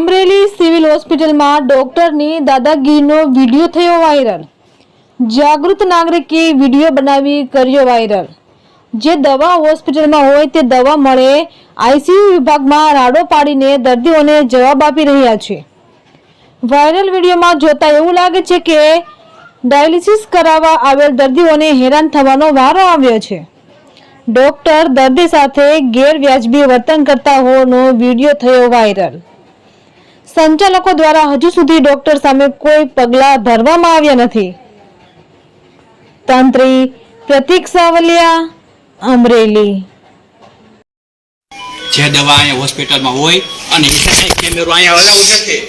Amreli civil હોસ્પિટલમાં ડોક્ટરની દાદાગીરીનો video થયો વાયરલ। જાગૃત નાગરિકે વિડીયો બનાવી કર્યો વાયરલ। જે દવા હોસ્પિટલમાં હોય તે દવા મળે આઈસીયુ વિભાગમાં રાડો પાડીને દર્દીઓને જવાબ આપી રહ્યા છે। વાયરલ વિડીયોમાં જોતા એવું લાગે છે કે ડાયાલિસિસ કરાવવા આવેલ દર્દીઓને હેરાન થવાનો વારો આવ્યો છે। ડોક્ટર દર્દી સાથે ગેરવ્યાજબી વર્તન કરતા હોવાનો વિડીયો થયો વાયરલ। સંચાલકો દ્વારા હજુ સુધી ડોક્ટર સામે કોઈ પગલાં ભરવામાં આવ્યા નથી। તંત્રી પ્રતીક સાવલિયા, અમરેલી। જે દવા અહીંયા હોસ્પિટલમાં હોય અને કેમેરો અહીંયા અલાઉડ નથી।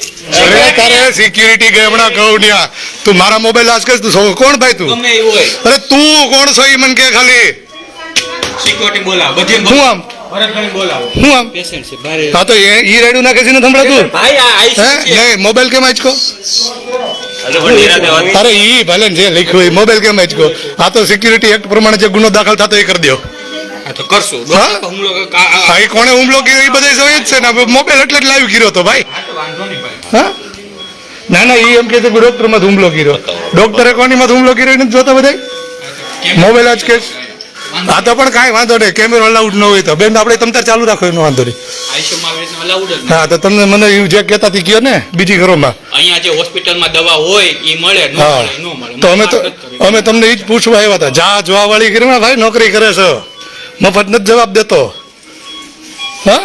અરે તારે સિક્યુરિટી ગમણા કહુનિયા તું મારા મોબાઈલ આજ કે તું કોણ ભાઈ તું ગમે એવું હોય અરે તું કોણ છો ઈ મને કે ખાલી સિક્યુરિટી બોલાવ બધે હું આમ ભરતભાઈ બોલાવ હું આમ પેશન્ટ છે બારે હા તો ઈ રેડું નાખે છે ને સંભળાતું ભાઈ આ હે આઈસી છે નહીં મોબાઈલ કેમ આંચકો અરે અરે ઈ ભલે ને જે લખ્યું એ મોબાઈલ કેમ આંચકો આ તો સિક્યુરિટી એક્ટ પ્રમાણે જે ગુનો દાખલ થતો એ કરી દો આ તો કરશું હા? હુમલો હા એ કોણે હુમલો કર્યો એ બધા સમય જ છે ને મોબાઈલ એટલે જ લાઈવ કર્યો તો ભાઈ વાંધો નહીં ભાઈ હા ના ના ઈ એમ કે છે કે ડોક્ટર માં હુમલો કર્યો ડોક્ટરે કોની માં હુમલો કર્યો નથી જોતા બધા મોબાઈલ જ કે હા તો પણ કાંઈ વાંધો નહીં કેમેરો અલાઉડ ન હોય તો બેન આપણે તમ તાર ચાલુ રાખો એનો વાંધો નહીં આઈસીયુમાં આવી રીતના અલાઉડ જ નથી। હા તો તમને મને એવું જે કહેતા હતી કયો ને બીજી ઘરોમાં અહીંયા જે હોસ્પિટલમાં દવા હોય એ મળે ન હા મળે ન મળે તો અમે તમને એ જ પૂછવા આવ્યા હતા જા જોવા વાળી કરી ભાઈ નોકરી કરે છે મફત નથી જવાબ દેતો હા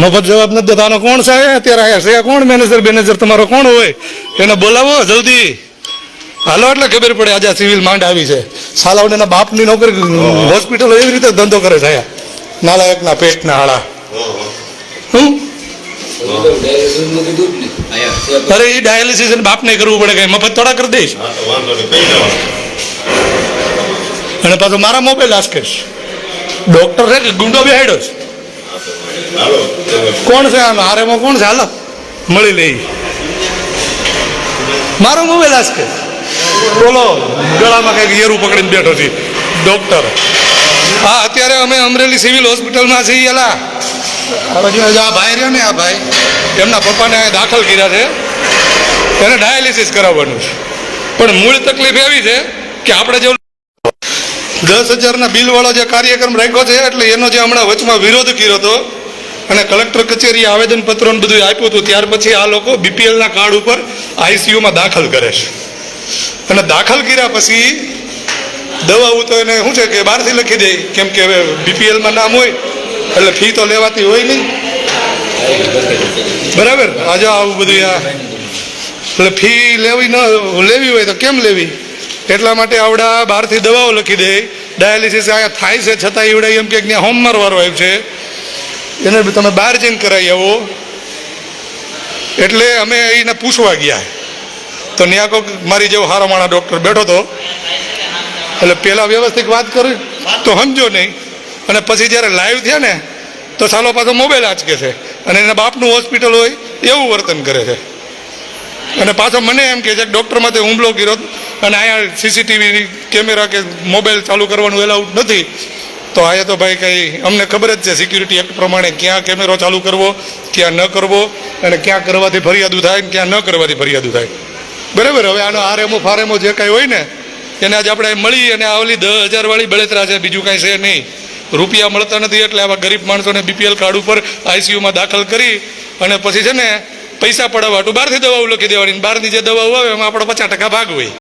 મફત જવાબ નથી દેતો આનો કોણ છે અત્યારે આયા છે કોણ મેનેજર તમારો કોણ હોય એને બોલાવો જલ્દી હાલો એટલે ખબર પડે આજે સિવિલ માંડ આવી છે સાલાવડેના બાપની નોકરી હોસ્પિટલો એવી રીતે ધંધો કરે છે નાલાયકના પેટના હાળા અરે એ ડાયાલિસિસ બાપને કરવું પડે કઈ મફત થોડા કરી દઈશ અને પાછો મારા મોબાઈલ આસકેશ ડોક્ટર છે કે ગુંડો બેહાડ્યો છે કોણ છે આનો આરેમાં કોણ છે હાલો મળી લઈ મારો મોબાઈલ આસકેશ બોલો ગળામાં કઈક યેરું પકડીને બેઠો છે ડોક્ટર હા અત્યારે અમે અમરેલી સિવિલ હોસ્પિટલમાં છીએ એલા આ ભાઈ રહ્યો ને આ ભાઈ એમના પપ્પાને દાખલ કર્યા છે એને ડાયાલિસિસ કરાવવાનું છે પણ મૂળ તકલીફ એવી છે કે આપણે જે 10,000 બિલ વાળો જે કાર્યક્રમ રાખ્યો છે એટલે એનો જે હમણાં વચમાં વિરોધ કર્યો હતો અને કલેક્ટર કચેરીએ આવેદનપત્રો બધું આપ્યું હતું ત્યાર પછી આ લોકો બીપીએલના કાર્ડ ઉપર આઈસીયુમાં દાખલ કરે છે અને દાખલ કર્યા પછી દવાઓ તો એને શું છે કે બહારથી લખી દે કેમ કે હવે બીપીએલમાં નામ હોય એટલે ફી તો લેવાતી હોય નહીં બરાબર આજે આવું બધું એટલે ફી લેવી હોય તો કેમ લેવી એટલા માટે આવડા બહારથી દવાઓ લખી દે ડાયાલિસિસ અહીંયા થાય છે છતાં એવડે એમ કે ત્યાં હોમવાર વાળો આવ્યો છે એને તમે બહાર જઈને કરાવી આવો એટલે અમે એને પૂછવા ગયા તો ત્યાં કોઈક મારી જેવો હારો માણા ડૉક્ટર બેઠો હતો એટલે પહેલાં વ્યવસ્થિત વાત કરી તો સમજો નહીં અને પછી જ્યારે લાઈવ થયા ને તો સાલો પાછો મોબાઈલ આંચકે છે અને એના બાપનું હોસ્પિટલ હોય એવું વર્તન કરે છે અને પાછો મને એમ કહે છે કે ડૉક્ટરમાં તે હુમલો કર્યો અને અહીંયા સીસીટીવી કેમેરા કે મોબાઈલ ચાલુ કરવાનું એલાઉડ નથી તો અહીંયા તો ભાઈ કંઈ અમને ખબર જ છે સિક્યુરિટી એક્ટ પ્રમાણે ક્યાં કેમેરો ચાલુ કરવો ક્યાં ન કરવો અને ક્યાં કરવાથી ફરિયાદો થાય ને ક્યાં ન કરવાથી ફરિયાદો થાય બરાબર હવે આનો આરએમઓ ફારેમો જે કાંઈ હોય ને એને આજે આપણે મળી અને આવલી 10,000 વાળી બળતરા છે બીજું કાંઈ છે નહીં રૂપિયા મળતા નથી એટલે આવા ગરીબ માણસોને બીપીએલ કાર્ડ ઉપર આઈસીયુમાં દાખલ કરી અને પછી છે ને પૈસા પડાવવા બહારથી દવાઓ લખી દેવાની બહારની જે દવાઓ આવે એમાં આપણો 50% ભાગ હોય।